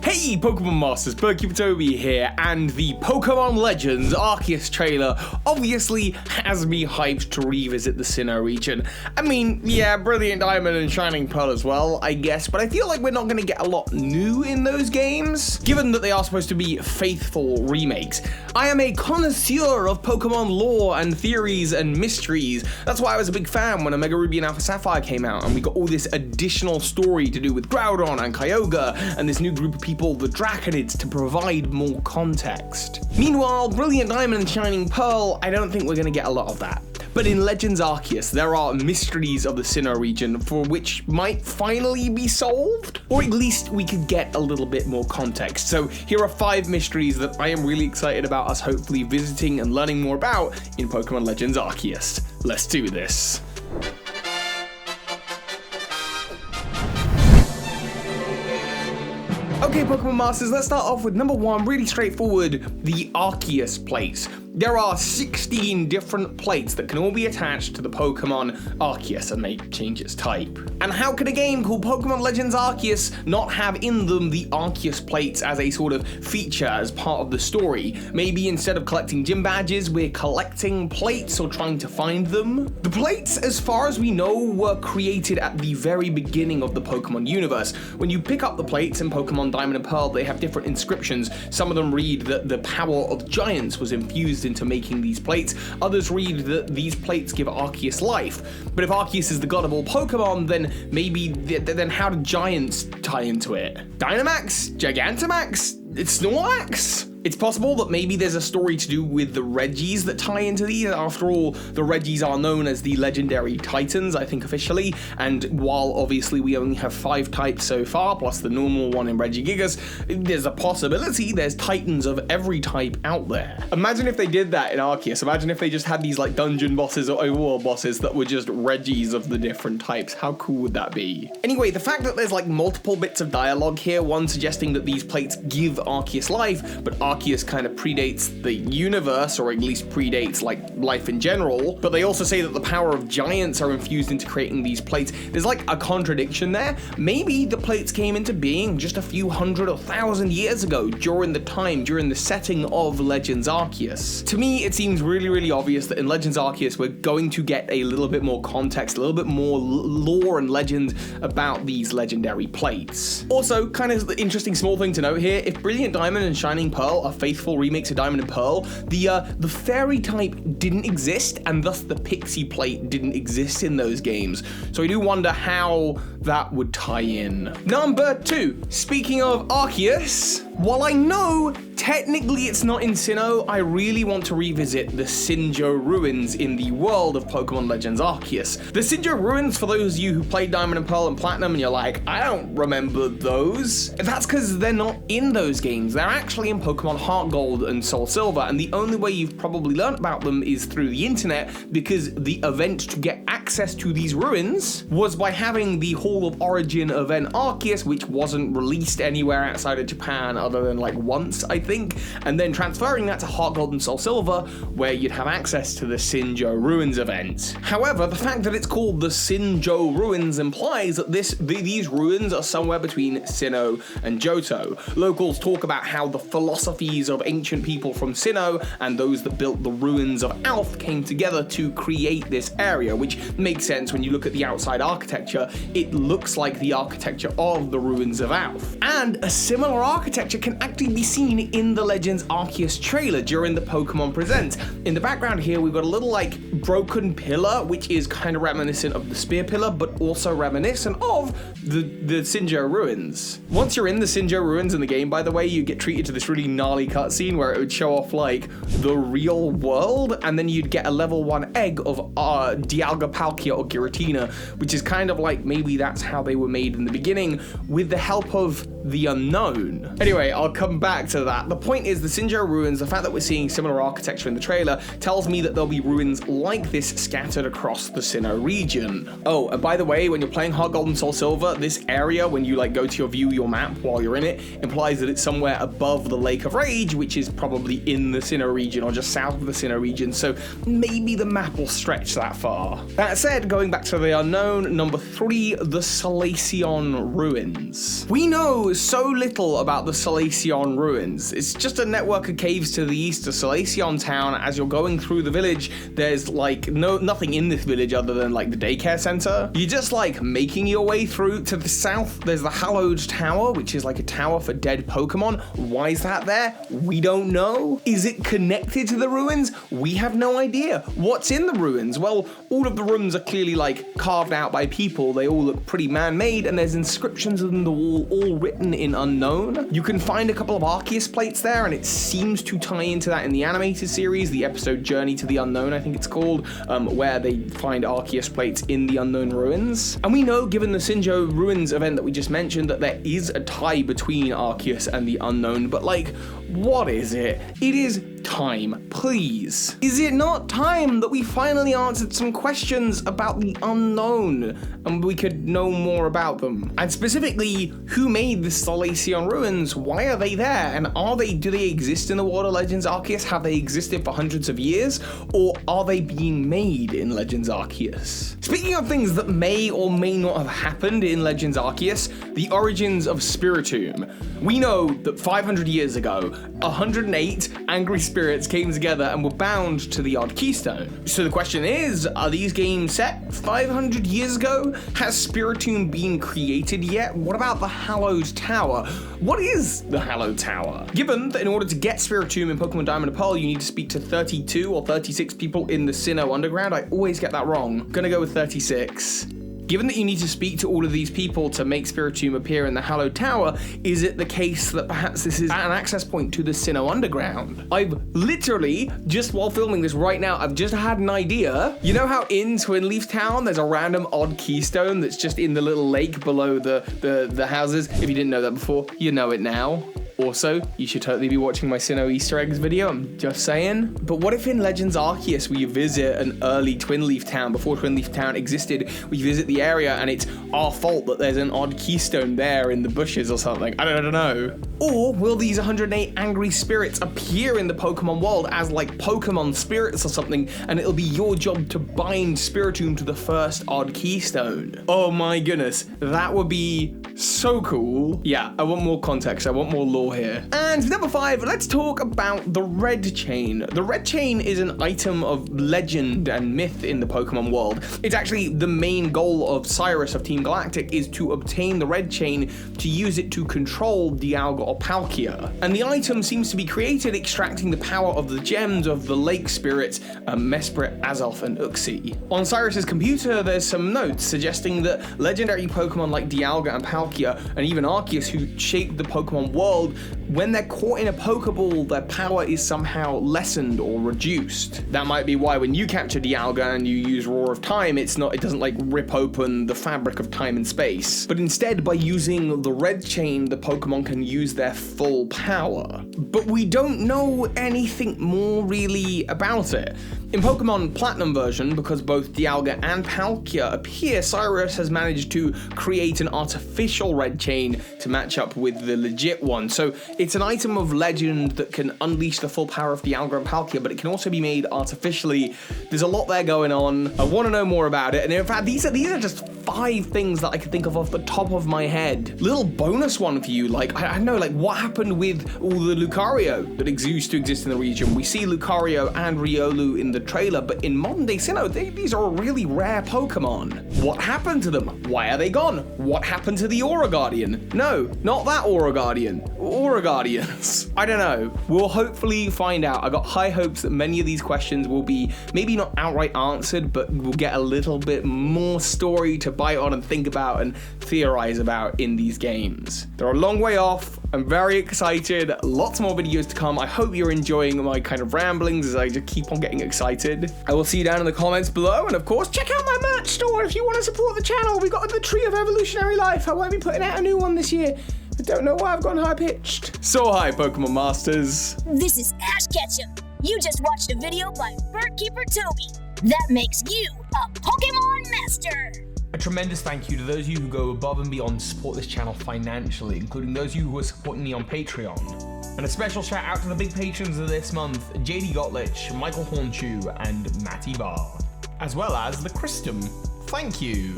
Hey Pokemon Masters, Toby here, and the Pokemon Legends Arceus trailer obviously has me hyped to revisit the Sinnoh region. I mean, yeah, Brilliant Diamond and Shining Pearl as well, I guess, but I feel like we're not going to get a lot new in those games, given that they are supposed to be faithful remakes. I am a connoisseur of Pokemon lore and theories and mysteries. That's why I was a big fan when Omega Ruby and Alpha Sapphire came out, and we got all this additional story to do with Groudon and Kyogre, and this new group of people, the Draconids, to provide more context. Meanwhile, Brilliant Diamond and Shining Pearl, I don't think we're going to get a lot of that. But in Legends Arceus, there are mysteries of the Sinnoh region for which might finally be solved, or at least we could get a little bit more context. So here are 5 mysteries that I am really excited about us hopefully visiting and learning more about in Pokemon Legends Arceus. Let's do this. Okay, Pokemon Masters, let's start off with number 1, really straightforward, the Arceus Plates. There are 16 different plates that can all be attached to the Pokemon Arceus, and they change its type. And how could a game called Pokemon Legends Arceus not have in them the Arceus Plates as a sort of feature as part of the story? Maybe instead of collecting gym badges, we're collecting plates or trying to find them? The plates, as far as we know, were created at the very beginning of the Pokemon universe. When you pick up the plates in Pokemon Diamond and Pearl, they have different inscriptions. Some of them read that the power of giants was infused into making these plates. Others read that these plates give Arceus life. But if Arceus is the god of all Pokemon, then maybe, then how do giants tie into it? Dynamax? Gigantamax? It's Snorlax? It's possible that maybe there's a story to do with the Regis that tie into these. After all, the Regis are known as the legendary Titans, I think officially, and while obviously we only have 5 types so far, plus the normal one in Regigigas, there's a possibility there's Titans of every type out there. Imagine if they did that in Arceus. Imagine if they just had these like dungeon bosses or overworld bosses that were just Regis of the different types. How cool would that be? Anyway, the fact that there's like multiple bits of dialogue here, one suggesting that these plates give Arceus life, but Arceus kind of predates the universe, or at least predates like life in general, but they also say that the power of giants are infused into creating these plates. There's like a contradiction there. Maybe the plates came into being just a few hundred or thousand years ago during the setting of Legends Arceus. To me, it seems really, really obvious that in Legends Arceus, we're going to get a little bit more context, a little bit more lore and legend about these legendary plates. Also, kind of interesting small thing to note here, if Brilliant Diamond and Shining Pearl are faithful remakes of Diamond and Pearl, the fairy type didn't exist, and thus the pixie plate didn't exist in those games. So I do wonder how that would tie in. Number 2, speaking of Arceus, while I know technically it's not in Sinnoh, I really want to revisit the Sinnoh Ruins in the world of Pokemon Legends Arceus. The Sinnoh Ruins, for those of you who played Diamond and Pearl and Platinum and you're like, I don't remember those, that's because they're not in those games. They're actually in Pokemon Heart Gold and Soul Silver, and the only way you've probably learned about them is through the internet, because the event to get access to these ruins was by having the Hall of Origin event Arceus, which wasn't released anywhere outside of Japan other than like once, I think, and then transferring that to Heart Gold and Soul Silver, where you'd have access to the Sinnoh Ruins event. However, the fact that it's called the Sinnoh Ruins implies that these ruins are somewhere between Sinnoh and Johto. Locals talk about how the philosophies of ancient people from Sinnoh and those that built the ruins of Alph came together to create this area, which makes sense when you look at the outside architecture. It looks like the architecture of the ruins of Alph. And a similar architecture can actually be seen in the Legends Arceus trailer during the Pokemon Presents. In the background here, we've got a little like broken pillar, which is kind of reminiscent of the Spear Pillar, but also reminiscent of the Sinnoh Ruins. Once you're in the Sinnoh Ruins in the game, by the way, you get treated to this really gnarly cutscene where it would show off like the real world, and then you'd get a level 1 egg of Dialga Palkia or Giratina, which is kind of like maybe that's how they were made in the beginning with the help of the unknown. Anyway, I'll come back to that. The point is the Sinnoh Ruins, the fact that we're seeing similar architecture in the trailer tells me that there'll be ruins like this scattered across the Sinnoh region. Oh, and by the way, when you're playing Heart Gold and Soul Silver, this area, when you like go to your map while you're in it, implies that it's somewhere above the Lake of Rage, which is probably in the Sinnoh region or just south of the Sinnoh region, so maybe the map will stretch that far. That said, going back to the unknown, number 3, the Salacion Ruins. We know knows so little about the Salacion Ruins. It's just a network of caves to the east of Salacion town. As you're going through the village, there's like nothing in this village other than like the daycare center. You're just like making your way through. To the south, there's the Hallowed Tower, which is like a tower for dead Pokemon. Why is that there? We don't know. Is it connected to the ruins? We have no idea. What's in the ruins? Well, all of the rooms are clearly like carved out by people. They all look pretty man-made, and there's inscriptions on the wall, all written in Unknown. You can find a couple of Arceus Plates there, and it seems to tie into that in the animated series, the episode Journey to the Unknown, I think it's called, where they find Arceus Plates in the Unknown Ruins. And we know, given the Sinnoh Ruins event that we just mentioned, that there is a tie between Arceus and the Unknown, but like, what is it? It is time, please. Is it not time that we finally answered some questions about the unknown and we could know more about them? And specifically, who made the Salacion Ruins? Why are they there? And do they exist in the world of Legends Arceus? Have they existed for hundreds of years? Or are they being made in Legends Arceus? Speaking of things that may or may not have happened in Legends Arceus, the origins of Spiritomb. We know that 500 years ago, 108 angry spirits came together and were bound to the Odd Keystone. So the question is, are these games set 500 years ago? Has Spiritomb been created yet? What about the Hallowed Tower? What is the Hallowed Tower? Given that in order to get Spiritomb in Pokemon Diamond and Pearl, you need to speak to 32 or 36 people in the Sinnoh Underground. I always get that wrong. Gonna go with 36. Given that you need to speak to all of these people to make Spiritomb appear in the Hallowed Tower, is it the case that perhaps this is an access point to the Sinnoh Underground? I've literally, just while filming this right now, I've just had an idea. You know how in Twin Leaf Town, there's a random odd keystone that's just in the little lake below the houses? If you didn't know that before, you know it now. Also, you should totally be watching my Sinnoh Easter eggs video, I'm just saying. But what if in Legends Arceus we visit an early Twin Leaf Town, before Twin Leaf Town existed, we visit the area and it's our fault that there's an odd keystone there in the bushes or something? I don't know. Or will these 108 angry spirits appear in the Pokemon world as like Pokemon spirits or something, and it'll be your job to bind Spiritomb to the first odd keystone? Oh my goodness, that would be so cool. Yeah, I want more context, I want more lore here. And number 5, let's talk about the Red Chain. The Red Chain is an item of legend and myth in the Pokemon world. It's actually the main goal of Cyrus of Team Galactic, is to obtain the Red Chain to use it to control Dialga or Palkia. And the item seems to be created extracting the power of the gems of the lake spirits Mesprit, Azelf, and Uxie. On Cyrus's computer, there's some notes suggesting that legendary Pokemon like Dialga and Palkia, and even Arceus, who shaped the Pokemon world, when they're caught in a Pokeball, their power is somehow lessened or reduced. That might be why when you capture Dialga and you use Roar of Time, it doesn't like rip open the fabric of time and space. But instead, by using the Red Chain, the Pokemon can use their full power. But we don't know anything more really about it. In Pokemon Platinum version, because both Dialga and Palkia appear, Cyrus has managed to create an artificial Red Chain to match up with the legit one. So it's an item of legend that can unleash the full power of Dialga and Palkia, but it can also be made artificially. There's a lot there going on. I want to know more about it. And in fact, these are just 5 things that I can think of off the top of my head. Little bonus one for you, like, I don't know, like what happened with all the Lucario that used to exist in the region? We see Lucario and Riolu in the trailer, but in modern day Sinnoh, these are really rare Pokemon. What happened to them? Why are they gone? What happened to the Aura Guardian? No, not that Aura Guardian. Aura Guardians. I don't know. We'll hopefully find out. I got high hopes that many of these questions will be maybe not outright answered, but we'll get a little bit more story to bite on and think about and theorize about in these games. They're a long way off. I'm very excited. Lots more videos to come. I hope you're enjoying my kind of ramblings as I just keep on getting excited. I will see you down in the comments below, and of course, check out my merch store if you want to support the channel. We got the Tree of Evolutionary Life. I won't be putting out a new one this year. I don't know why I've gone high-pitched. So hi, Pokemon Masters. This is Ash Ketchum. You just watched a video by Birdkeeper Toby. That makes you a Pokemon Master. A tremendous thank you to those of you who go above and beyond to support this channel financially, including those of you who are supporting me on Patreon. And a special shout out to the big patrons of this month, JD Gottlich, Michael Hornschuch, and Matty Bar, as well as the Christum. Thank you.